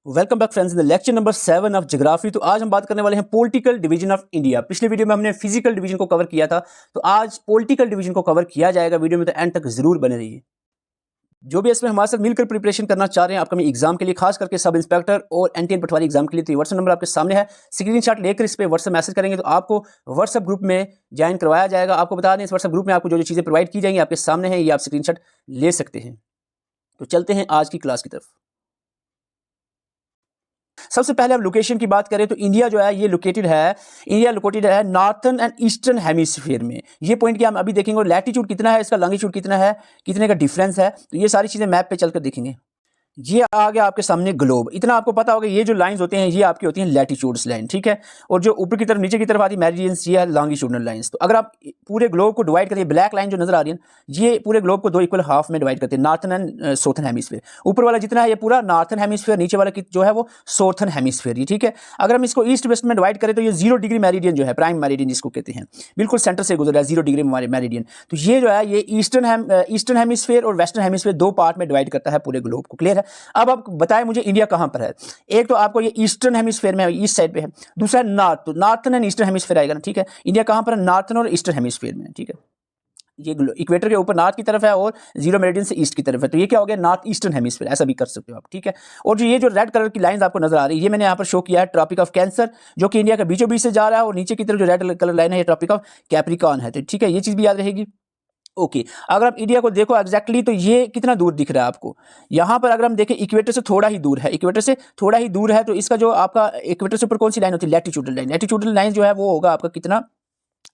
Welcome back friends in the lecture number 7 of geography. तो आज हम बात करने वाले हैं पॉलिटिकल डिवीजन ऑफ इंडिया। पिछले वीडियो में हमने फिजिकल डिवीजन को कवर किया था, तो आज पॉलिटिकल डिवीजन को कवर किया जाएगा वीडियो में, तो एंड तक जरूर बने रहिए। जो भी इसमें हमारे साथ मिलकर प्रिपरेशन करना चाह रहे हैं अपकमिंग एग्जाम के लिए, खास करके सब इंस्पेक्टर और एनटीएन पटवारी एग्जाम के लिए, तो व्हाट्सएप नंबर आपके सामने है। स्क्रीनशॉट लेकर इस पर व्हाट्सएप मैसेज करेंगे तो आपको व्हाट्सएप ग्रुप में ज्वाइन करवाया जाएगा। आपको बता दें, इस व्हाट्सएप ग्रुप में आपको जो जो चीज़ें प्रोवाइड की जाएंगी आपके सामने है, ये आप स्क्रीनशॉट ले सकते हैं। तो चलते हैं आज की क्लास की तरफ। सबसे पहले हम लोकेशन की बात करें तो इंडिया जो है ये लोकेटेड है नॉर्थन एंड ईस्टर्न हेमिस्फीयर में। ये पॉइंट क्या हम अभी देखेंगे, और लैटिट्यूड कितना है, इसका लॉन्गिट्यूड कितना है, कितने का डिफरेंस है, तो ये सारी चीजें मैप पे चलकर देखेंगे। ये आ गया आपके सामने ग्लोब। इतना आपको पता होगा, ये जो लाइंस होते हैं ये आपकी होती हैं लैटिट्यूड्स लाइन, ठीक है। और जो ऊपर की तरफ नीचे की तरफ आती है मेरिडियंस, ये है लॉन्गिट्यूडनल लाइंस। तो अगर आप पूरे ग्लोब को डिवाइड करिए, ब्लैक लाइन जो नजर आ रही है, ये पूरे ग्लोब को दो इक्वल हाफ में डिवाइड करते हैं, नॉर्थन एंड साउथर्न हेमिस्फीयर। ऊपर वाला जितना है ये पूरा नॉर्थन हेमिस्फीयर, नीचे वाला जो है वो साउथर्न हेमिस्फीयर, ठीक है। अगर हम इसको ईस्ट वेस्ट में डिवाइड करें तो ये 0 डिग्री मेरिडियन जो है, प्राइम मेरिडियन जिसको कहते हैं, बिल्कुल सेंटर से गुजर रहा है 0 डिग्री मेरिडियन। तो ये जो है ये ईस्टर्न हेमिस्फीयर और वेस्टर्न हेमिस्फीयर दो पार्ट में डिवाइड करता है पूरे ग्लोब को। क्लियर है। अब आप बताएं मुझे इंडिया कहां पर है। एक तो आपको ये ईस्टर्न हेमिस्फीयर में, ईस्ट साइड पे है। दूसरा है नॉर्थ, तो नॉर्थन एंड ईस्टर्न हेमिस्फीयर आएगा ना, ठीक है। इंडिया कहां पर है, नॉर्थन और ईस्टर्न हेमिस्फीयर में, ठीक है। ये इक्वेटर के ऊपर नॉर्थ की तरफ है और 0 मेरिडियन से ईस्ट की तरफ है, तो ये क्या हो गया, नॉर्थ ईस्टर्न हेमिस्फीयर, ऐसा भी कर सकते हो आप, ठीक है। और जो ये जो रेड कलर की लाइंस आपको नजर आ रही है, ये मैंने यहाँ पर शो किया है ट्रॉपिक ऑफ कैंसर, जो कि इंडिया के बीचों बीच से जा रहा है, और नीचे की तरफ जो रेड कलर लाइन है ये ट्रॉपिक ऑफ कैप्रिकॉर्न है, तो ठीक है, ये चीज भी याद रहेगी। ओके अगर आप इंडिया को देखो एग्जैक्टली तो ये कितना दूर दिख रहा है आपको। यहां पर अगर हम देखें इक्वेटर से थोड़ा ही दूर है, इक्वेटर से थोड़ा ही दूर है, तो इसका जो आपका इक्वेटर से ऊपर कौन सी लाइन होती है, लैटिट्यूडल लाइन। लैटिट्यूडल लाइन जो है वो होगा आपका कितना,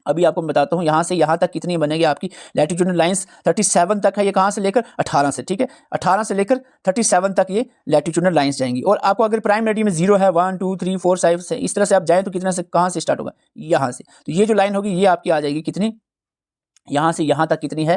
अभी आपको मैं बताता हूं, यहां से यहां तक कितनी बनेगी आपकी लैटिट्यूडल लाइंस 37 तक है। ये कहां से लेकर 18 से, ठीक है, 18 से लेकर 37 तक ये लैटिट्यूडल लाइंस जाएंगी। और आपको अगर प्राइम मेरिडियन में 0 है, 1 2 3 4 5 से इस तरह से आप जाएं तो कितना से कहां से स्टार्ट होगा, यहां से। तो ये जो लाइन होगी ये आपकी आ जाएगी कितनी, यहां से यहां तक कितनी है।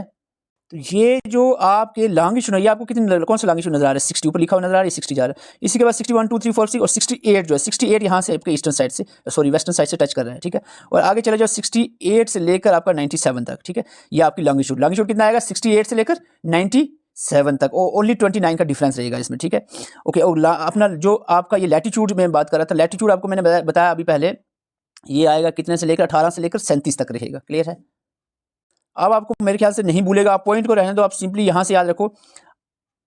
तो ये जो आपके लॉन्गिट्यूड है, ये आपको कितनी, कौन सा लॉन्गिट्यूड नजर आ रहा है, 60 ऊपर लिखा हुआ नजर आ रहा है, 60 जा रहा है। इसी के बाद 61 2 3 4 6 और 68 जो है, 68 यहाँ से आपके ईस्टर्न साइड से, सॉरी वेस्टर्न साइड से टच कर रहा है, ठीक है। और आगे चले जाओ 68 से लेकर आपका 97 तक, ठीक है। ये आपकी लॉन्गिट्यूड कितना आएगा, 68 से लेकर 97 तक, और ओनली 29 का डिफरेंस रहेगा इसमें, ठीक है। ओके, और अपना जो आपका ये लैटिट्यूड में बात कर रहा था, लैटिट्यूड आपको मैंने बताया अभी पहले, ये आएगा कितने से लेकर 18 से लेकर 37 तक रहेगा। क्लियर है। अब आपको मेरे ख्याल से नहीं भूलेगा, आप पॉइंट को रहने दो, आप सिंपली यहां से याद रखो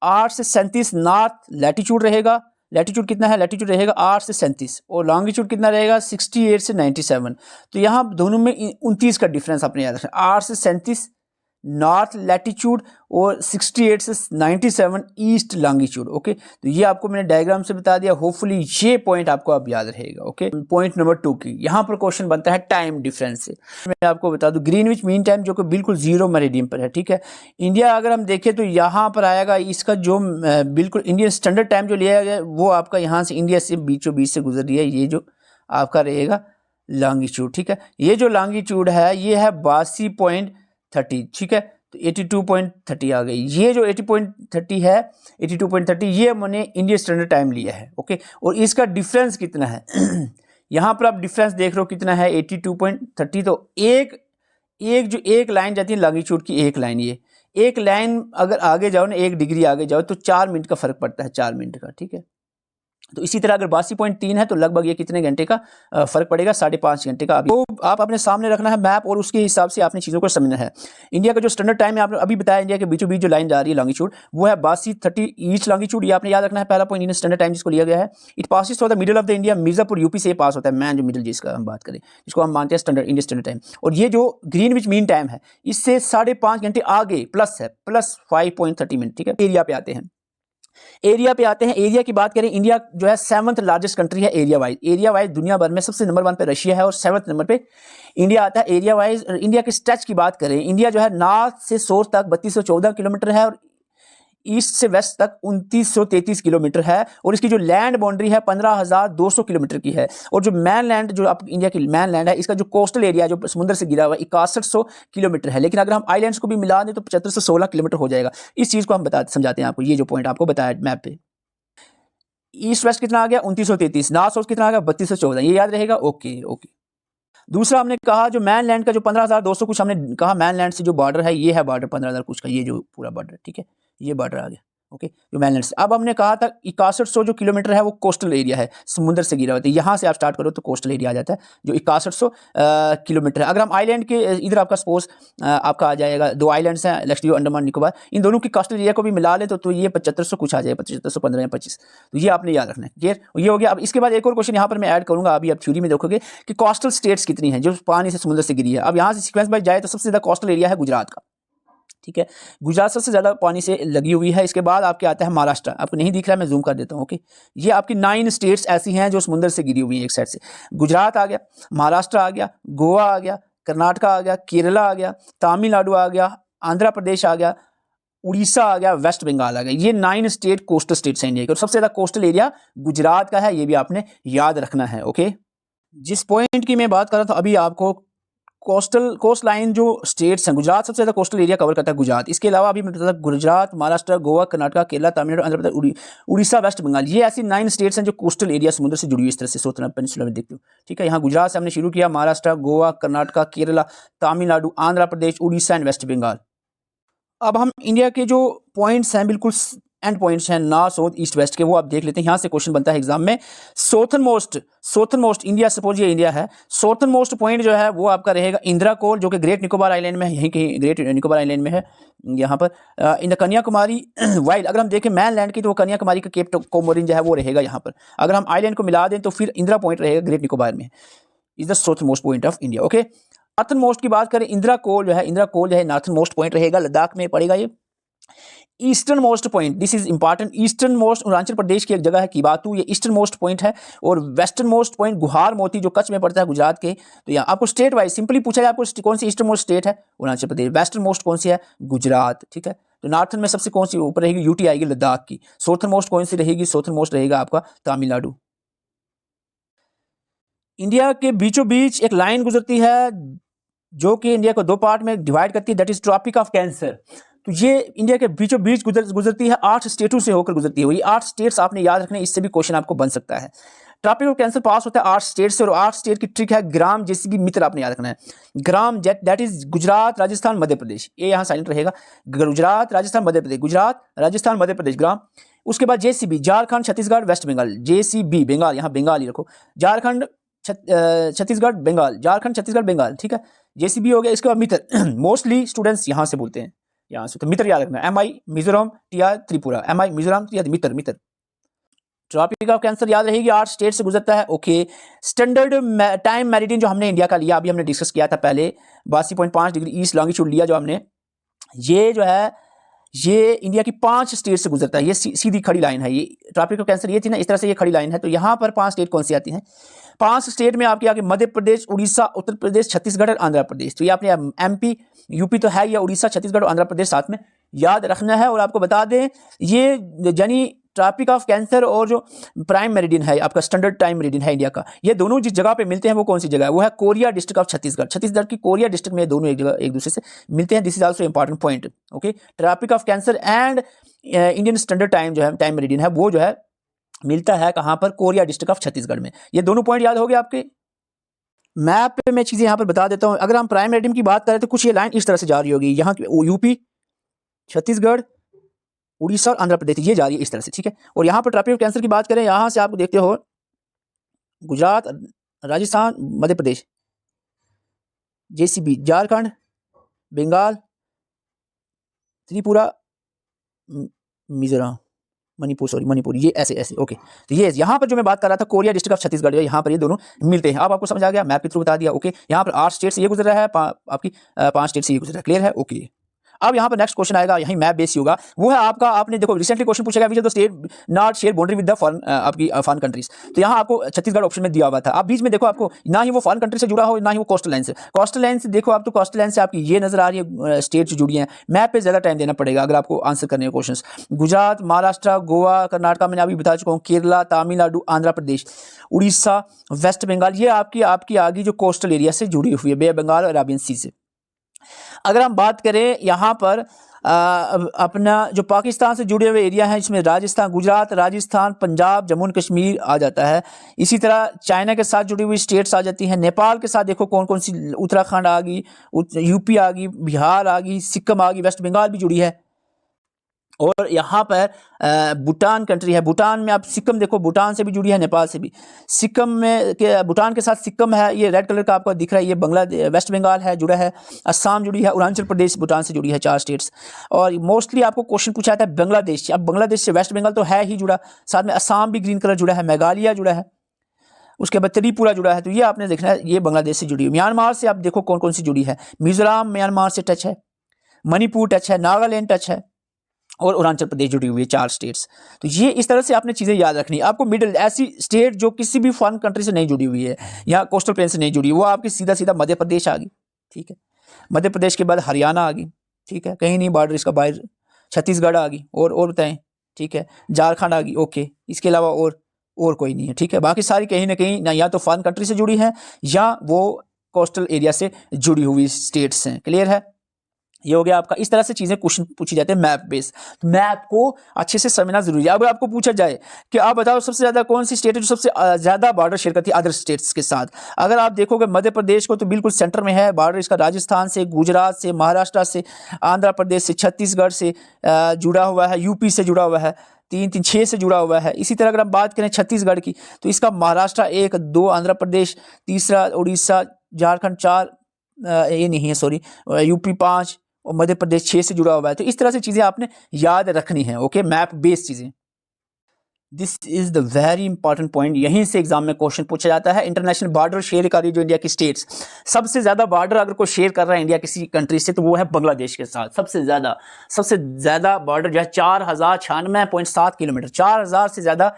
8 से 37 नॉर्थ लैटिट्यूड रहेगा। लैटिट्यूड कितना है, लैटिट्यूड रहेगा 8 से 37, और लॉन्गिट्यूड कितना रहेगा 68 से 97। तो यहाँ दोनों में 29 का डिफरेंस आपने याद रखना, 8 से 37 नॉर्थ लैटिट्यूड और 68 से 97 ईस्ट लॉन्गिट्यूड। ओके, तो ये आपको मैंने डायग्राम से बता दिया, होपफुली ये पॉइंट आपको अब याद रहेगा। ओके, पॉइंट नंबर 2 की यहाँ पर क्वेश्चन बनता है टाइम डिफरेंस से। मैं आपको बता दूं ग्रीनविच मीन टाइम जो कि बिल्कुल 0 मेरिडियन पर है, ठीक है। इंडिया अगर हम देखें तो यहाँ पर आएगा इसका जो बिल्कुल इंडियन स्टैंडर्ड टाइम जो लिया गया वो आपका यहाँ से इंडिया से बीचों बीच से गुजर रही है, ये जो आपका रहेगा लॉन्गिट्यूड, ठीक है। ये जो लॉन्गिट्यूड है ये है 82.30, ठीक है। तो 82.30 आ गई। ये जो 80.30 है, 82.30 ये मैंने इंडियन स्टैंडर्ड टाइम लिया है। ओके, और इसका डिफरेंस कितना है यहाँ पर आप डिफरेंस देख रहे हो कितना है, 82.30। तो एक लाइन जाती है लॉन्गिट्यूड की, एक लाइन, ये एक लाइन अगर आगे जाओ ना, 1 डिग्री आगे जाओ तो 4 मिनट का फर्क पड़ता है, 4 मिनट का, ठीक है। तो इसी तरह अगर 82.3 है तो लगभग ये कितने घंटे का फर्क पड़ेगा, 5.5 घंटे का। तो आप अपने सामने रखना है मैप, और उसके हिसाब से आपने चीज़ों को समझना है। इंडिया का जो स्टैंडर्ड टाइम है आपने अभी बताया, इंडिया के बीचों बीच जो लाइन जा रही है लॉन्गिट्यूड वो है 82.30 ईस्ट लॉन्गिट्यूड। ये आपने याद रखना है, पहला पॉइंट, इंडियन स्टैंडर्ड टाइम जिसको लिया गया है। It passes through the middle of the India, Mirzapur UP से पास होता है, मैन जो मिडिल जिसका हम बात करें, जिसको हम मानते हैं स्टैंडर्ड इंडियन स्टैंडर्ड टाइम। और ये जो ग्रीनविच मीन टाइम है इससे 5.5 घंटे आगे प्लस है, प्लस 5.30 मिनट, ठीक है। एरिया पे आते हैं, एरिया की बात करें, इंडिया जो है 7th लार्जेस्ट कंट्री है एरिया वाइज दुनिया भर में। सबसे नंबर 1 पे रशिया है और 7th नंबर पे इंडिया आता है एरिया वाइज। इंडिया के स्ट्रेच की बात करें, इंडिया जो है नॉर्थ से साउथ तक 3214 किलोमीटर है, और ईस्ट से वेस्ट तक 2933 किलोमीटर है, और इसकी जो लैंड बाउंड्री है 15,200 किलोमीटर की है। और जो मैन लैंड जो आप इंडिया की मैन लैंड है, इसका जो कोस्टल एरिया जो समुद्र से गिरा हुआ है 6100 किलोमीटर है, लेकिन अगर हम आइलैंड्स को भी मिला दें तो 7516 किलोमीटर हो जाएगा। इस चीज़ को हम समझाते हैं आपको, ये जो पॉइंट आपको बताया मैप पे। ईस्ट वेस्ट कितना आ गया 2933, नॉर्थ साउथ कितना आ गया 3214, ये याद रहेगा। Okay okay. दूसरा हमने कहा जो मैन लैंड का जो 15,200 कुछ हमने कहा, मैन लैंड से जो बॉर्डर है ये है बॉर्डर 15,000 कुछ का, ये जो पूरा बॉर्डर, ठीक है, ये बॉर्डर आ गया। ओके, जो mainland से। अब हमने कहा था 6100 जो किलोमीटर है वो कोस्टल एरिया है, समुद्र से घिरा हुआ है। यहाँ से आप स्टार्ट करो तो कोस्टल एरिया आ जाता है जो 6100 किलोमीटर है। अगर हम आइलैंड के इधर आपका सपोज आपका आ जाएगा, 2 आइलैंड्स हैं लक्षद्वीप अंडमान निकोबार, इन दोनों की कोस्टल एरिया को भी मिला ले तो ये 7500 कुछ आ जाएगा, 7515 या 25। तो ये आपने याद रखना है, क्लियर, ये हो गया। अब इसके बाद एक और क्वेश्चन यहाँ पर मैं ऐड करूँगा, अभी आप थ्योरी में देखोगे कि कोस्टल स्टेट्स कितनी हैं जो पानी से समुद्र से गिरी है। अब यहाँ से सीक्वेंस बाय जाए तो सबसे ज़्यादा कोस्टल एरिया है गुजरात का, ठीक है, गुजरात सबसे ज़्यादा पानी से लगी हुई है। इसके बाद आपके आता है महाराष्ट्र, आपको नहीं दिख रहा है, मैं जूम कर देता हूँ, ओके। ये आपकी 9 स्टेट्स ऐसी हैं जो समुद्र से गिरी हुई हैं एक साइड से। गुजरात आ गया, महाराष्ट्र आ गया, गोवा आ गया, कर्नाटका आ गया, केरला आ गया, तमिलनाडु आ गया, आंध्र प्रदेश आ गया, उड़ीसा आ गया, वेस्ट बंगाल आ गया। ये 9 स्टेट कोस्टल स्टेट्स हैं इंडिया के, और सबसे ज़्यादा कोस्टल एरिया गुजरात का है, ये भी आपने याद रखना है, ओके। जिस पॉइंट की मैं बात कर रहा था अभी, आपको कोस्ट लाइन जो स्टेट्स हैं, गुजरात सबसे ज़्यादा कोस्टल एरिया कवर करता है गुजरात। इसके अलावा अभी मैं बताता गुजरात, महाराष्ट्र, गोवा, कर्नाटका, केरला, तमिलनाडु, आंध्र प्रदेश, उड़ीसा, वेस्ट बंगाल, ये ऐसी 9 स्टेट्स हैं जो कोस्टल एरिया समुद्र से जुड़ी हुई इस तरह से सोतन पेनिनसुला में देखते हो, ठीक है। यहाँ गुजरात से हमने शुरू किया, महाराष्ट्र, गोवा, कर्नाटका, केरला, तमिलनाडु, आंध्र प्रदेश, उड़ीसा एंड वेस्ट बंगाल। अब हम इंडिया के जो पॉइंट्स हैं, बिल्कुल एंड पॉइंट्स हैं नॉर्थ, साउथ, ईस्ट, वेस्ट के, वो आप देख लेते हैं। यहाँ से क्वेश्चन बनता है एग्जाम में, साउथर्न मोस्ट इंडिया, सपोज ये इंडिया है, साउथर्न मोस्ट पॉइंट जो है वो आपका रहेगा इंदिरा कोल, जो कि ग्रेट निकोबार आइलैंड में है, यहीं कहीं ग्रेट निकोबार आइलैंड में है, यहाँ पर इन द कन्याकुमारी वाइल्ड। अगर हम देखें मैन लैंड की तो वो कन्याकुमारी का केप कोमोरिन जो है वो रहेगा यहाँ पर। अगर हम आइलैंड को मिला दें तो फिर इंदिरा पॉइंट रहेगा ग्रेट निकोबार में, is the southern most point of India, okay. Northern most की बात करें, इंदिरा कोल जो है नॉर्थर्न मोस्ट पॉइंट रहेगा, लद्दाख में पड़ेगा ये। Eastern most point, this is important, eastern most Arunachal Pradesh की एक जगह है किबातू, ये ईस्टर्न मोस्ट पॉइंट है। और वेस्टर्न मोस्ट पॉइंट गुहार मोती जो कच्छ में पड़ता है गुजरात के। तो यहाँ आपको स्टेट वाइज सिंपली पूछा जाए आपको कौन सी ईस्टर्न मोस्ट स्टेट है, अरुणाचल प्रदेश। वेस्टर्न मोस्ट कौन सी है, गुजरात, ठीक है। तो नॉर्थर्न में सबसे कौन सी ऊपर रहेगी, यूटी आएगी लद्दाख की। साउथर्न मोस्ट कौन सी रहेगी, साउथर्न मोस्ट रहेगा आपका तमिलनाडु। इंडिया के बीचों बीच एक लाइन गुजरती है जो कि इंडिया को 2 पार्ट में डिवाइड करती है, that is tropic of cancer. तो ये इंडिया के बीचों बीच गुजरती है, 8 स्टेटों से होकर गुजरती है। ये 8 स्टेट्स आपने याद रखने, इससे भी क्वेश्चन आपको बन सकता है। ट्रॉपिक ऑफ कैंसर पास होता है 8 स्टेट से, और 8 स्टेट की ट्रिक है ग्राम जेसीबी मित्र, आपने याद रखना है। Gram that is Gujarat, Rajasthan, Madhya Pradesh, ये यहाँ साइलेंट रहेगा। गुजरात, राजस्थान, मध्य प्रदेश, गुजरात, राजस्थान, मध्य प्रदेश, ग्राम। उसके बाद JCB, Jharkhand, Chhattisgarh, West Bengal, JCB Bengal, यहाँ बंगाल ही रखो, झारखंड, छत्तीसगढ़, बंगाल, झारखंड, छत्तीसगढ़, बंगाल, ठीक है। जेसीबी हो गया। इसके बाद मित्र, मोस्टली स्टूडेंट्स यहाँ से बोलते हैं, यहाँ से, तो मित्र याद रखना, MI Mizoram, TR Tripura, MI Mizoram, TR मित्र। ट्रॉपिक ऑफ कैंसर याद रहेगी, 8 स्टेट से गुजरता है, ओके। स्टैंडर्ड टाइम मेरिडियन जो हमने इंडिया का लिया, अभी हमने डिस्कस किया था पहले, 82.5 डिग्री ईस्ट लॉन्गिट्यूड लिया जो हमने, ये जो है ये इंडिया की 5 स्टेट से गुजरता है। ये सीधी खड़ी लाइन है, ये ट्रॉपिक ऑफ कैंसर ये थी ना, इस तरह से ये खड़ी लाइन है। तो यहाँ पर 5 स्टेट कौन सी आती हैं, 5 स्टेट में आपके आगे मध्य प्रदेश, उड़ीसा, उत्तर प्रदेश, छत्तीसगढ़ और आंध्र प्रदेश। तो ये आपने MP UP तो है, या उड़ीसा, छत्तीसगढ़ और आंध्र प्रदेश साथ में याद रखना है। और आपको बता दें ये यानी ट्रॉपिक ऑफ कैंसर और जो प्राइम मेरिडियन है आपका स्टैंडर्ड टाइम मेरिडियन है इंडिया का, ये दोनों जिस जगह पे मिलते हैं वो कौन सी जगह है, वो है Korea district of Chhattisgarh. Chhattisgarh की कोरिया डिस्ट्रिक्ट में दोनों एक जगह एक दूसरे से मिलते हैं। This is also important point, okay. Tropic of cancer and Indian standard time जो है टाइम मेरिडियन है वो जो है मिलता है कहाँ पर, कोरिया डिस्ट्रिक्ट ऑफ छत्तीसगढ़ में। ये दोनों पॉइंट याद हो गए आपके। मैप पे मैं चीज़ें यहाँ पर बता देता हूँ। अगर हम प्राइम मेरिडियन की बात करें तो कुछ ये लाइन इस तरह से जा रही होगी, यहाँ UP, छत्तीसगढ़, उड़ीसा और आंध्र प्रदेश, ये जा रही है इस तरह से, ठीक है। और यहाँ पर ट्रॉपिक ऑफ कैंसर की बात करें, यहाँ से आप देखते हो गुजरात, राजस्थान, मध्य प्रदेश, जेसीबी, झारखंड, बंगाल, त्रिपुरा, मिजोरम, मणिपुर, ये ऐसे, ओके। तो ये यहाँ पर जो मैं बात कर रहा था कोरिया डिस्ट्रिक्ट ऑफ छत्तीसगढ़, यहाँ पर ये दोनों मिलते हैं। अब आपको समझ आ गया, मैप के थ्रू बता दिया, ओके। यहाँ पर 8 स्टेट से ये गुजर रहा है, आपकी 5 स्टेट से ये गुजर रहा है, क्लियर है, ओके। अब यहाँ पर नेक्स्ट क्वेश्चन आएगा, यही मैप बेस होगा, वो है आपका, आपने देखो रिसेंटली क्वेश्चन पूछा गया which of the state not share boundary with the foreign आपकी फॉरेन कंट्रीज। तो यहाँ आपको छत्तीसगढ़ ऑप्शन में दिया हुआ था। आप बीच में देखो आपको ना ही वो फॉरेन कंट्री से जुड़ा हो, ना ही वो कोस्टल लाइन से। कोस्टल लाइन से देखो आप, तो कोस्टल लाइन से आपकी ये नजर आ रही है स्टेट जो जुड़ी हैं। मैप पे ज्यादा टाइम देना पड़ेगा अगर आपको आंसर करने हैं क्वेश्चन। गुजरात, महाराष्ट्र, गोवा, कर्नाटका मैंने अभी बता चुका हूँ, केरला, तमिलनाडु, आंध्र प्रदेश, उड़ीसा, वेस्ट बंगाल, ये आपकी आगे जो कोस्टल एरिया से जुड़ी हुई है, बे बंगाल और अरेबियन सी से। अगर हम बात करें यहाँ पर अपना जो पाकिस्तान से जुड़े हुए एरिया हैं, इसमें राजस्थान, गुजरात, राजस्थान, पंजाब, जम्मू एंड कश्मीर आ जाता है। इसी तरह चाइना के साथ जुड़ी हुई स्टेट्स आ जाती हैं। नेपाल के साथ देखो कौन कौन सी, उत्तराखंड आ गई, UP आ गई, बिहार आ गई, सिक्किम आ गई, वेस्ट बंगाल भी जुड़ी है। और यहाँ पर भूटान कंट्री है। भूटान में आप सिक्किम देखो, भूटान से भी जुड़ी है, नेपाल से भी। सिक्किम में के भूटान के साथ सिक्किम है, ये रेड कलर का आपको दिख रहा है, ये बांग्लादेश वेस्ट बंगाल है जुड़ा है, असम जुड़ी है, अरुणाचल प्रदेश भूटान से जुड़ी है, 4 स्टेट्स। और मोस्टली आपको क्वेश्चन पूछा जाता है बांग्लादेश से। अब बांग्लादेश से वेस्ट बंगाल तो है ही जुड़ा, साथ में असम भी ग्रीन कलर जुड़ा है, मेघालय जुड़ा है, उसके बाद त्रिपुरा जुड़ा है। तो ये आपने देखना है, ये बांग्लादेश से जुड़ी है। म्यांमार से आप देखो कौन कौन सी जुड़ी है, मिजोरम म्यांमार से टच है, मणिपुर टच है, नागालैंड टच है, और अरुणाचल प्रदेश जुड़ी हुई है, 4 स्टेट्स। तो ये इस तरह से आपने चीज़ें याद रखनी है। आपको मिडिल ऐसी स्टेट जो किसी भी फॉरेन कंट्री से नहीं जुड़ी हुई है या कोस्टल प्लेन से नहीं जुड़ी, वो आपकी सीधा सीधा मध्य प्रदेश आ गई, ठीक है। मध्य प्रदेश के बाद हरियाणा आ गई, ठीक है, कहीं नहीं बॉर्डर इसका बाहर। छत्तीसगढ़ आ गई, और बताएं, ठीक है, झारखंड आ गई, ओके। इसके अलावा और कोई नहीं है, ठीक है। बाकी सारी कहीं ना कहीं ना या तो फॉरेन कंट्री से जुड़ी हैं या वो कोस्टल एरिया से जुड़ी हुई स्टेट्स हैं। क्लियर है? ये हो गया आपका। इस तरह से चीज़ें क्वेश्चन पूछी जाते हैं मैप बेस। तो मैप को अच्छे से समझना जरूरी है। अब आपको पूछा जाए कि आप बताओ सबसे ज़्यादा कौन सी स्टेट है जो सबसे ज़्यादा बॉर्डर शेयर करती है अदर स्टेट्स के साथ। अगर आप देखोगे मध्य प्रदेश को, तो बिल्कुल सेंटर में है बॉर्डर इसका, राजस्थान से, गुजरात से, महाराष्ट्र से, आंध्र प्रदेश से, छत्तीसगढ़ से जुड़ा हुआ है, यूपी से जुड़ा हुआ है, 6 से जुड़ा हुआ है। इसी तरह अगर हम बात करें छत्तीसगढ़ की, तो इसका महाराष्ट्र 1, 2 आंध्र प्रदेश, तीसरा उड़ीसा, झारखंड 4, ये नहीं है सॉरी, यूपी 5 और मध्य प्रदेश 6 से जुड़ा हुआ है। तो इस तरह से चीज़ें आपने याद रखनी है, ओके, मैप बेस्ड चीज़ें। This is the very important point, यहीं से एग्जाम में क्वेश्चन पूछा जाता है। इंटरनेशनल बॉर्डर शेयर कर रही जो इंडिया की स्टेट्स, सबसे ज्यादा बॉर्डर अगर कोई शेयर कर रहा है इंडिया किसी कंट्री से, तो वो है बांग्लादेश के साथ। सबसे ज्यादा बॉर्डर जो है 4096.7 किलोमीटर, 4000 से ज्यादा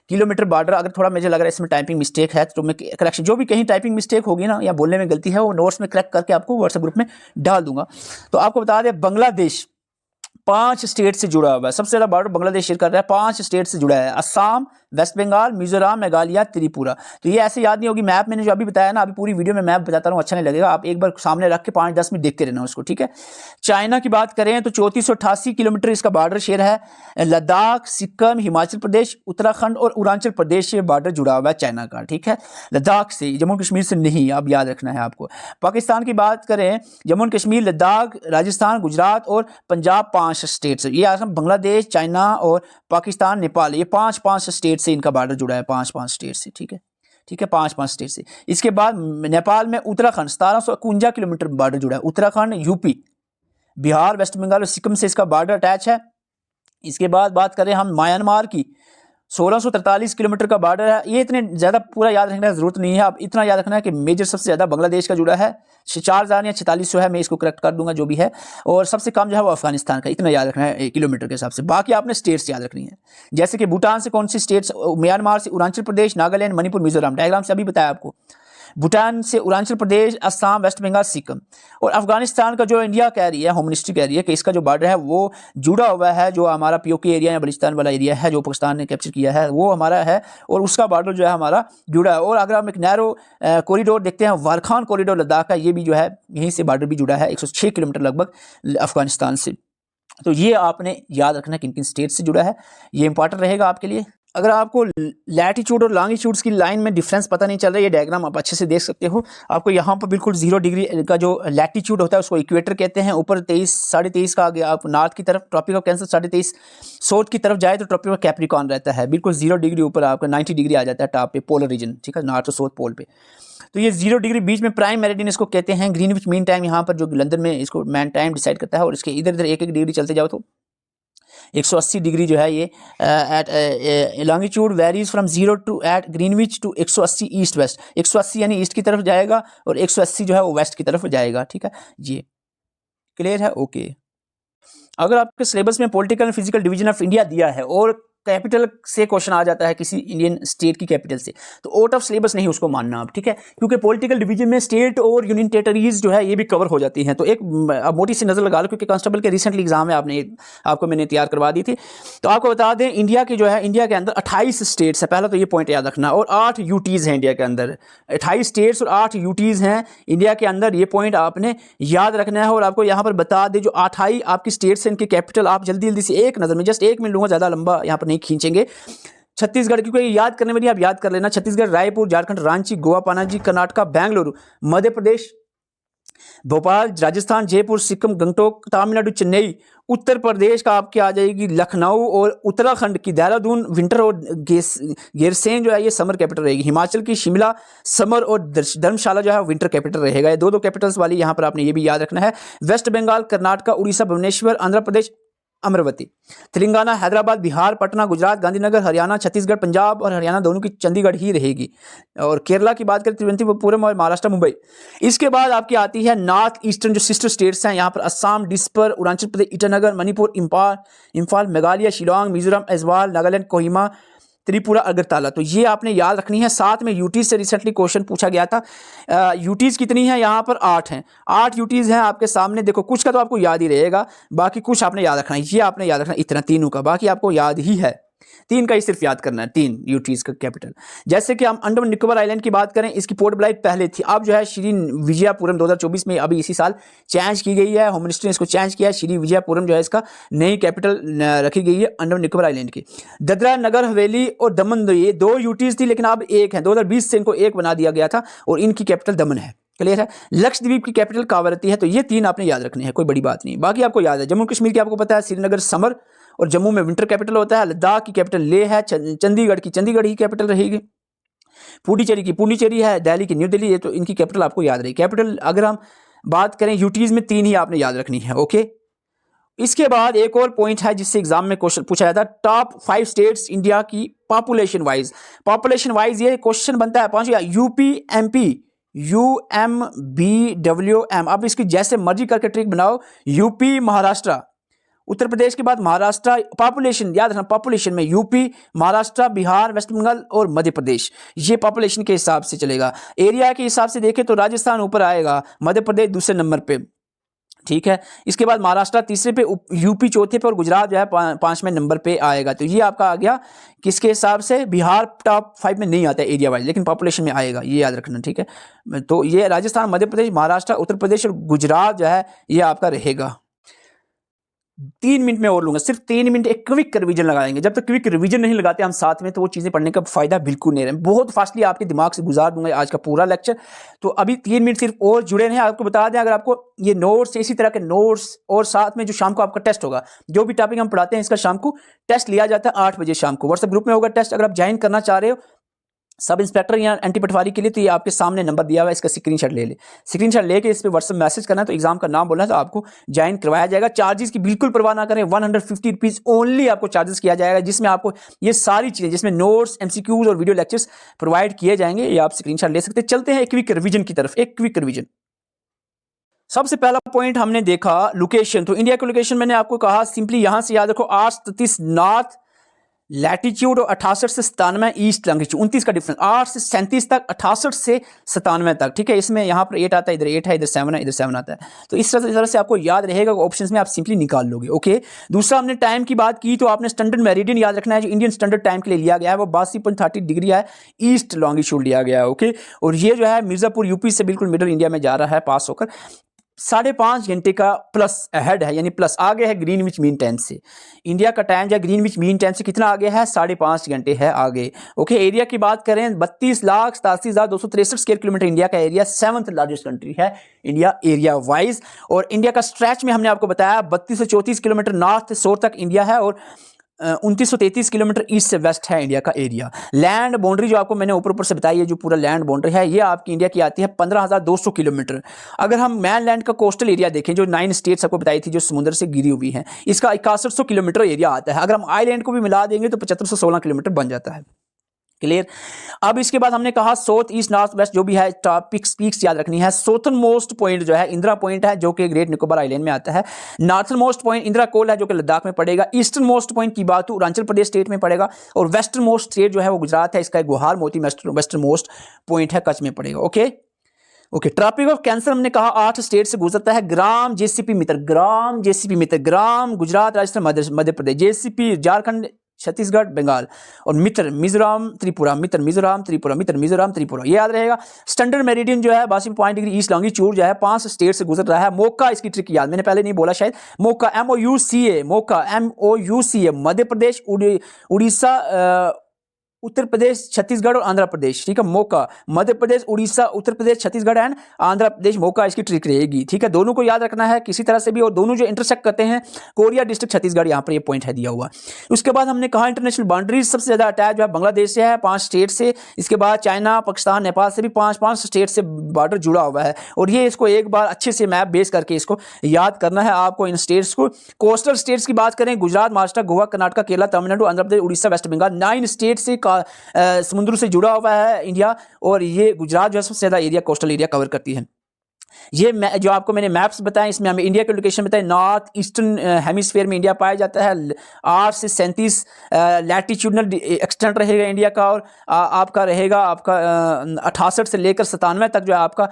किलोमीटर बॉर्डर। अगर थोड़ा मुझे लग रहा है इसमें टाइपिंग मिस्टेक है तो मैं करेक्शन, जो भी कहीं टाइपिंग मिस्टेक होगी ना या बोलने में गलती है, वो नोट्स में करेक्ट करके आपको व्हाट्सएप ग्रुप में डाल दूंगा। तो आपको बता दें, बांग्लादेश 5 स्टेट से जुड़ा हुआ है। सबसे ज्यादा बॉर्डर बांग्लादेश शेयर कर रहा है, 5 स्टेट से जुड़ा है, असम, वेस्ट बंगाल, मिजोरम, मेघालय, त्रिपुरा। तो ये ऐसे याद नहीं होगी। मैप मैंने जो अभी बताया ना, अभी पूरी वीडियो में मैप बताता हूँ, अच्छा नहीं लगेगा, आप एक बार सामने रख के 5-10 मिनट देखते रहना उसको, ठीक है। चाइना की बात करें तो 3488 किलोमीटर इसका बॉर्डर शेयर है। लद्दाख, सिक्किम, हिमाचल प्रदेश, उत्तराखंड और अरुणाचल प्रदेश से बॉर्डर जुड़ा हुआ है चाइना का, ठीक है। लद्दाख से, जम्मू कश्मीर से नहीं, अब याद रखना है आपको। पाकिस्तान की बात करें, जम्मू कश्मीर, लद्दाख, राजस्थान, गुजरात और पंजाब 5 स्टेट से। ये आसम बांग्लादेश, चाइना और पाकिस्तान, नेपाल, ये 5 स्टेट से इनका बॉर्डर जुड़ा है, 5 स्टेट से, ठीक है, ठीक है, 5 स्टेट से। इसके बाद नेपाल में उत्तराखंड 1751 किलोमीटर बॉर्डर जुड़ा है। उत्तराखंड, यूपी, बिहार, वेस्ट बंगाल और सिक्किम से इसका बॉर्डर अटैच है। इसके बाद बात करें हम म्यांमार की, 1643 किलोमीटर का बॉर्डर है। ये इतने ज़्यादा पूरा याद रखने की जरूरत नहीं है, आप इतना याद रखना है कि मेजर सबसे ज़्यादा बांग्लादेश का जुड़ा है, 4000 या 4600 है, मैं इसको करेक्ट कर दूंगा जो भी है। और सबसे कम जो है वो अफगानिस्तान का, इतना याद रखना है किलोमीटर के हिसाब से। बाकी आपने स्टेट्स याद रखनी है, जैसे कि भूटान से कौन सी स्टेट्स, म्यांमार से अरुणाचल प्रदेश, नागालैंड, मणिपुर, मिजोरम। डायग्राम से अभी बताया आपको। भूटान से अरुणाचल प्रदेश, असम, वेस्ट बंगाल, सिक्किम। और अफगानिस्तान का जो इंडिया कह रही है, होम मिनिस्ट्री कह रही है कि इसका जो बॉर्डर है वो जुड़ा हुआ है, जो हमारा पीओके एरिया या बलिस्तान वाला एरिया है जो पाकिस्तान ने कैप्चर किया है, वो हमारा है, और उसका बॉर्डर जो है हमारा जुड़ा है। और अगर हम एक नैरो कॉरिडोर देखते हैं, वारखान कॉरिडोर लद्दाख का, ये भी जो है यहीं से बॉर्डर भी जुड़ा है, 106 किलोमीटर लगभग अफगानिस्तान से। तो ये आपने याद रखना किन किन स्टेट से जुड़ा है, ये इंपॉर्टेंट रहेगा आपके लिए। अगर आपको लैटिट्यूड और लॉन्गिट्यूड्स की लाइन में डिफरेंस पता नहीं चल रहा है, ये डायग्राम आप अच्छे से देख सकते हो। आपको यहाँ पर बिल्कुल 0 डिग्री का जो लैटिट्यूड होता है उसको इक्वेटर कहते हैं। ऊपर 23, 23.5 का आ गया, आप नॉर्थ की तरफ ट्रॉपिक ऑफ कैंसर 23.5, साउथ की तरफ जाए तो ट्रॉपिक ऑफ कैप्रिकॉर्न रहता है। बिल्कुल 0 डिग्री ऊपर आपका 90 डिग्री आ जाता है टॉप पे, पोलर रीजन, ठीक है, नॉर्थ और साउथ पोल पे। तो ये 0 डिग्री बीच में प्राइम मेरिडियन इसको कहते हैं। ग्रीनविच मीन टाइम यहाँ पर जो लंदन में इसको मैन टाइम डिसाइड करता है, और इसके इधर इधर 1-1 डिग्री चलते जाओ तो 180 डिग्री जो है ये at longitude varies from 0 to at Greenwich to 180 east west. 180 यानी ईस्ट की तरफ जाएगा और 180 जो है वो वेस्ट की तरफ जाएगा, ठीक है। ये क्लियर है? ओके। अगर आपके सिलेबस में political and physical division of India दिया है और कैपिटल से क्वेश्चन आ जाता है किसी इंडियन स्टेट की कैपिटल से, तो आउट ऑफ सिलेबस नहीं उसको मानना आप, ठीक है, क्योंकि पॉलिटिकल डिवीजन में स्टेट और यूनियन टेरिटरीज जो है ये भी कवर हो जाती हैं। तो एक मोटी सी नजर लगा लो, क्योंकि कांस्टेबल के रिसेंटली एग्जाम है, आपको मैंने तैयार करवा दी थी। तो आपको बता दें, इंडिया की जो है, इंडिया के अंदर 28 स्टेट्स है, पहला तो ये पॉइंट याद रखना, और 8 यूटीज हैं इंडिया के अंदर। 28 स्टेट्स और 8 यूटीज हैं इंडिया के अंदर, ये पॉइंट आपने याद रखना है। और आपको यहाँ पर बता दें, जो 28 आपकी स्टेट्स हैं, इनकी कैपिटल आप जल्दी जल्दी से एक नज़र में, जस्ट 1 मिनट लूँगा, ज़्यादा लंबा यहाँ पर नहीं खींचेंगे। छत्तीसगढ़, क्योंकि ये याद करने वाली आप याद कर लेना, छत्तीसगढ़, रायपुर, झारखंड, रांची, गोवा, पणजी, कर्नाटका, बेंगलुरु, मध्य प्रदेश, भोपाल राजस्थान, जयपुर सिक्किम, गंगटोक तमिलनाडु, चेन्नई उत्तर प्रदेश का आपके आ जाएगी लखनऊ, और उत्तराखंड की देहरादून विंटर और गैरसैंण जो है ये समर कैपिटल रहेगी। हिमाचल की शिमला समर और धर्मशाला जो है विंटर कैपिटल रहेगा। ये दो कैपिटल्स वाली यहाँ पर आपने ये भी याद रखना है। वेस्ट बंगाल, कर्नाटका, उड़ीसा भुवनेश्वर, आंध्र प्रदेश अमरावती, तेलंगाना हैदराबाद, बिहार पटना, गुजरात गांधीनगर, हरियाणा छत्तीसगढ़, पंजाब और हरियाणा दोनों की चंडीगढ़ ही रहेगी। और केरला की बात करें तिरुवनंतपुरम और महाराष्ट्र मुंबई। इसके बाद आपकी आती है नॉर्थ ईस्टर्न जो सिस्टर स्टेट्स हैं यहाँ पर असम, डिस्पर, अरुणाचल प्रदेश, ईटानगर, मणिपुर, इम्फाल, मेघालय, शिलोंग, मिजोरम, ऐजवाल, नागालैंड, कोहिमा, त्रिपुरा, अगरतला। तो ये आपने याद रखनी है। साथ में यूटीज से रिसेंटली क्वेश्चन पूछा गया था। यूटीज कितनी है यहाँ पर? 8 हैं। 8 यूटीज हैं आपके सामने। देखो कुछ का तो आपको याद ही रहेगा, बाकी कुछ आपने याद रखना है। ये आपने याद रखना इतना तीनों का, बाकी आपको याद ही है। 3 का ही सिर्फ याद करना है, 3 यूटीज का कैपिटल। जैसे कि हम अंडमान निकोबार आइलैंड की बात करें, इसकी पोर्ट ब्लाइट पहले थी, अब जो है श्री विजयपुरम 2024 में अभी इसी साल चेंज की गई है। होम मिनिस्ट्री ने इसको चेंज किया है। श्री विजयपुरम जो है इसका नई कैपिटल रखी गई है अंडमान निकोबार आइलैंड की। दादरा नगर हवेली और दमन, ये 2 यूटीज थी लेकिन अब 1 है। 2020 से इनको 1 बना दिया गया था और इनकी कैपिटल दमन है। क्लियर है। लक्षद्वीप की कैपिटल कावरती है। तो ये 3 आपने याद रखने हैं, कोई बड़ी बात नहीं। बाकी आपको याद है जम्मू कश्मीर की आपको पता है श्रीनगर समर और जम्मू में विंटर कैपिटल होता है। लद्दाख की कैपिटल लेह है। चंडीगढ़ की चंडीगढ़ ही कैपिटल रहेगी। पुडुचेरी की पुडुचेरी है। दिल्ली की न्यू दिल्ली है। तो इनकी कैपिटल आपको याद रही। कैपिटल अगर हम बात करें यूटीज में 3 ही आपने याद रखनी है। ओके, इसके बाद एक और पॉइंट है जिससे एग्जाम में क्वेश्चन पूछा जाता है, टॉप 5 स्टेट्स इंडिया की पॉपुलेशन वाइज। पॉपुलेशन वाइज ये क्वेश्चन बनता है 5 यूपी, एमपी, UMBWM। अब इसकी जैसे मर्जी करके ट्रिक बनाओ। यूपी, महाराष्ट्र, उत्तर प्रदेश के बाद महाराष्ट्र। पॉपुलेशन याद रखना, पॉपुलेशन में यूपी, महाराष्ट्र, बिहार, वेस्ट बंगाल और मध्य प्रदेश, ये पॉपुलेशन के हिसाब से चलेगा। एरिया के हिसाब से देखें तो राजस्थान ऊपर आएगा, मध्य प्रदेश दूसरे नंबर पे, ठीक है। इसके बाद महाराष्ट्र तीसरे पे, यूपी चौथे पे और गुजरात जो है 5वें नंबर पे आएगा। तो ये आपका आ गया किसके हिसाब से? बिहार टॉप 5 में नहीं आता है एरिया वाइज, लेकिन पॉपुलेशन में आएगा, ये याद रखना, ठीक है। तो ये राजस्थान, मध्य प्रदेश, महाराष्ट्र, उत्तर प्रदेश और गुजरात जो है ये आपका रहेगा। 3 मिनट में और लूंगा, सिर्फ 3 मिनट एक क्विक रिवीजन लगाएंगे। जब तक क्विक रिवीजन नहीं लगाते हम साथ में तो वो चीज़ें पढ़ने का फायदा बिल्कुल नहीं रहे। बहुत फास्टली आपके दिमाग से गुजार दूंगा आज का पूरा लेक्चर। तो अभी 3 मिनट सिर्फ और जुड़े रहें। आपको बता दें, अगर आपको ये नोट्स, इसी तरह के नोट्स और साथ में जो शाम को आपका टेस्ट होगा, जो भी टॉपिक हम पढ़ाते हैं इसका शाम को टेस्ट लिया जाता है 8 बजे शाम को। व्हाट्सएप ग्रुप में होगा टेस्ट। अगर आप ज्वाइन करना चाह रहे हो सब इंस्पेक्टर या एंटी पटवारी के लिए, तो ये आपके सामने नंबर दिया हुआ है, इसका स्क्रीनशॉट ले ले। स्क्रीनशॉट लेके इस पे व्हाट्सएप मैसेज करना है, तो एग्जाम का नाम बोलना है, तो आपको ज्वाइन करवाया जाएगा। चार्जेस की बिल्कुल परवाह ना करें, 150 रुपीज़ ओनली आपको चार्जेस किया जाएगा, जिसमें आपको ये सारी चीज़ें, जिसमें नोट्स, MCQs और वीडियो लेक्चर्स प्रोवाइड किए जाएंगे। ये आप स्क्रीनशॉट ले सकते हैं। चलते हैं एक क्विक रिवीजन की तरफ। एक क्विक रिवीजन, सबसे पहला पॉइंट हमने देखा लोकेशन। तो इंडिया की लोकेशन मैंने आपको कहा सिंपली यहां से याद रखो, 8:33 नॉर्थ लैटिट्यूड और 68 से 97 ईस्ट लॉन्गिट्यूड। 29 का डिफरेंस, 8 से 37 तक, 68 से 97 तक, ठीक है। इसमें यहाँ पर 8 आता है, इधर 8 है, इधर 7 है, इधर 7 आता है। तो इस तरह से आपको याद रहेगा, ऑप्शंस में आप सिंपली निकाल लोगे। ओके, दूसरा हमने टाइम की बात की, तो आपने स्टैंडर्ड मेरिडियन याद रखना है, जो इंडियन स्टैंडर्ड टाइम के लिए लिया गया है वो 82.30 डिग्री है, ईस्ट लॉन्गिट्यूड लिया गया है। ओके, और ये जो है मिर्जापुर यूपी से बिल्कुल मिडिल इंडिया में जा रहा है पास होकर, 5.5 घंटे का प्लस अहेड है, यानी प्लस आगे है ग्रीनविच मीन टाइम से। इंडिया का टाइम जो है ग्रीनविच मीन टाइम से कितना आगे है? 5.5 घंटे है आगे। ओके, एरिया की बात करें 32,87,263 स्क्वायर किलोमीटर इंडिया का एरिया, 7th लार्जेस्ट कंट्री है इंडिया एरिया वाइज। और इंडिया का स्ट्रेच में हमने आपको बताया 3234 किलोमीटर नॉर्थ से साउथ तक इंडिया है, और 2933 किलोमीटर ईस्ट से वेस्ट है इंडिया का एरिया। लैंड बाउंड्री जो आपको मैंने ऊपर से बताई है, जो पूरा लैंड बाउंड्री है, ये आपकी इंडिया की आती है 15,200 किलोमीटर। अगर हम मैन लैंड का कोस्टल एरिया देखें, जो 9 स्टेट्स आपको बताई थी जो समुद्र से घिरी हुई हैं, इसका 6100 किलोमीटर एरिया आता है। अगर हम आइलैंड को भी मिला देंगे तो 7516 किलोमीटर बन जाता है। क्लियर। अब इसके बाद हमने कहा साउथ ईस्ट नॉर्थ वेस्ट जो भी है पीक्स याद रखनी है। साउथर्न मोस्ट पॉइंट जो है इंदिरा पॉइंट है, जो कि ग्रेट निकोबार आइलैंड में आता है। नॉर्थर्न मोस्ट पॉइंट इंदिरा कोल है, जो कि लद्दाख में पड़ेगा। ईस्टर्न मोस्ट पॉइंट की बात अरुणाचल प्रदेश स्टेट में पड़ेगा, और वेस्टर्न मोस्ट स्टेट जो है वो गुजरात है, इसका गुहार मोती वेस्टर्न मोस्ट पॉइंट है, कच्छ में पड़ेगा। ओके, ट्रॉपिक ऑफ कैंसर हमने कहा 8 स्टेट से गुजरता है। ग्राम जेसीपी मित्र, ग्राम गुजरात, राजस्थान, मध्य प्रदेश, जेसीपी झारखंड, छत्तीसगढ़, बंगाल, और मित्र मिजोरम, त्रिपुरा, मित्र मिजोरम, त्रिपुरा, ये याद रहेगा। स्टैंडर्ड मेरिडियन जो है 82 डिग्री ईस्ट लॉन्गिट्यूड जो है 5 स्टेट से गुजर रहा है। मोका, इसकी ट्रिक याद, मैंने पहले नहीं बोला शायद। मोका MOUCA मध्य प्रदेश, उड़ीसा, उत्तर प्रदेश, छत्तीसगढ़ और आंध्र प्रदेश, ठीक है, मौका, मध्य प्रदेश, उड़ीसा, उत्तर प्रदेश, छत्तीसगढ़ एंड आंध्र प्रदेश, मौका इसकी ट्रिक रहेगी, ठीक है। दोनों को याद रखना है किसी तरह से भी, और दोनों जो इंटरसेक्ट करते हैं, कोरिया डिस्ट्रिक्ट छत्तीसगढ़, यहाँ पर ये पॉइंट है दिया हुआ। उसके बाद हमने कहा इंटरनेशनल बाउंड्रीज सबसे ज़्यादा अटैच जो है बांग्लादेश से है, 5 स्टेट से। इसके बाद चाइना, पाकिस्तान, नेपाल से भी 5 स्टेट से बॉर्डर जुड़ा हुआ है, और ये इसको एक बार अच्छे से मैप बेस करके इसको याद करना है आपको इन स्टेट्स को। कोस्टल स्टेट्स की बात करें, गुजरात, महाराष्ट्र, गोवा, कर्नाटक, केरला, तमिलनाडु, आंध्र प्रदेश, उड़ीसा, वेस्ट बंगाल, 9 स्टेट से समुद्र से जुड़ा हुआ है इंडिया, और ये गुजरात जो है सबसे ज़्यादा एरिया, कोस्टल एरिया कवर करती है। ये जो आपको मैंने मैप्स बताए, इसमें हमें इंडिया के लोकेशन बताए। नॉर्थ ईस्टर्न हेमिस्फीयर में इंडिया पाया जाता है, 8 से 37 लैटिट्यूडनल एक्सटेंट रहेगा इंडिया का, और आपका रहेगा आपका 68 से लेकर 97 तक जो है आपका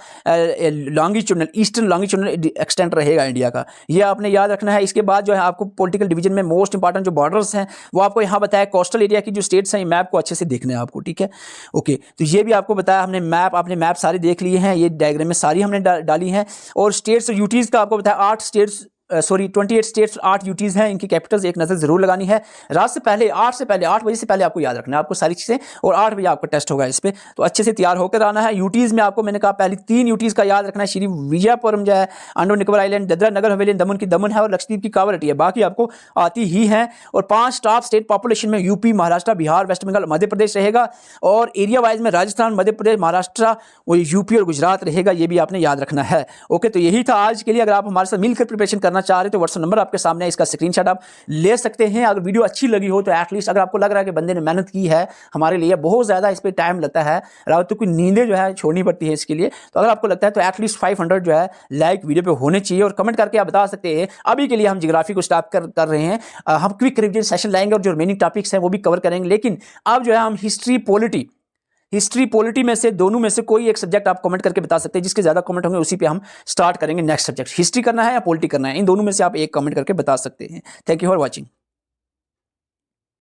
लॉन्गिट्यूडनल, ईस्टर्न लॉन्गिट्यूडनल एक्सटेंट रहेगा इंडिया का, ये आपने याद रखना है। इसके बाद जो है आपको पॉलिटिकल डिवीजन में मोस्ट इंपॉर्टेंट जो बॉर्डर्स हैं वो आपको यहाँ बताया, कोस्टल एरिया की जो स्टेट्स हैं, ये मैप को अच्छे से देखना है आपको, ठीक है, ओके। तो ये भी आपको बताया हमने मैप, आपने मैप सारे देख लिए हैं, ये डायग्राम में सारी हमने डाली हैं। और स्टेट्स और यूटीज का आपको बताया 8 स्टेट्स 28 स्टेट्स, 8 यूटीज हैं, इनकी कैपिटल्स एक नज़र जरूर लगानी है। रात से पहले 8 बजे से पहले आपको याद रखना है आपको सारी चीज़ें, और 8 बजे आपका टेस्ट होगा इस पर, तो अच्छे से तैयार होकर आना है। यूटीज में आपको मैंने कहा पहले 3 यूटीज का याद रखना है, श्री विजयपुरम जो है, अंडमान निकोबार आइलैंड, दादरा नगर हवेली, दमन की दमन है, और लक्षद्वीप की कावरटी है, बाकी आपको आती ही है। और 5 टॉप स्टेट पॉपुलेशन में यूपी, महाराष्ट्र, बिहार, वेस्ट बंगाल, मध्य प्रदेश रहेगा, और एरिया वाइज में राजस्थान, मध्य प्रदेश, महाराष्ट्र, वो यूपी और गुजरात रहेगा, ये भी आपने याद रखना है, ओके। तो यही था आज के लिए। अगर आप हमारे साथ मिलकर प्रिपरेशन करना चाह रहे तो व्हाट्सएप नंबर आपके सामने है, इसका स्क्रीनशॉट आप ले सकते हैं। अगर वीडियो अच्छी लगी हो तो एटलीस्ट, अगर आपको लग रहा है कि बंदे ने मेहनत की है हमारे लिए, बहुत ज़्यादा इस पर टाइम लगता है, रात तो कोई नींदें जो है छोड़नी पड़ती है इसके लिए, तो अगर आपको लगता है तो एटलीस्ट 500 जो है लाइक वीडियो पे होने चाहिए, और कमेंट करके आप बता सकते हैं। अभी के लिए हम ज्योग्राफी को स्टार्ट कर रहे हैं, हम क्विक रिवीजन सेशन लाएंगे और जो रिमेनिंग टॉपिक्स हैं वो भी कवर करेंगे, लेकिन अब जो है हम हिस्ट्री पॉलिटी में से, दोनों में से कोई एक सब्जेक्ट आप कमेंट करके बता सकते हैं, जिसके ज़्यादा कमेंट होंगे उसी पे हम स्टार्ट करेंगे नेक्स्ट सब्जेक्ट। हिस्ट्री करना है या पॉलिटी करना है, इन दोनों में से आप एक कमेंट करके बता सकते हैं। Thank you for watching.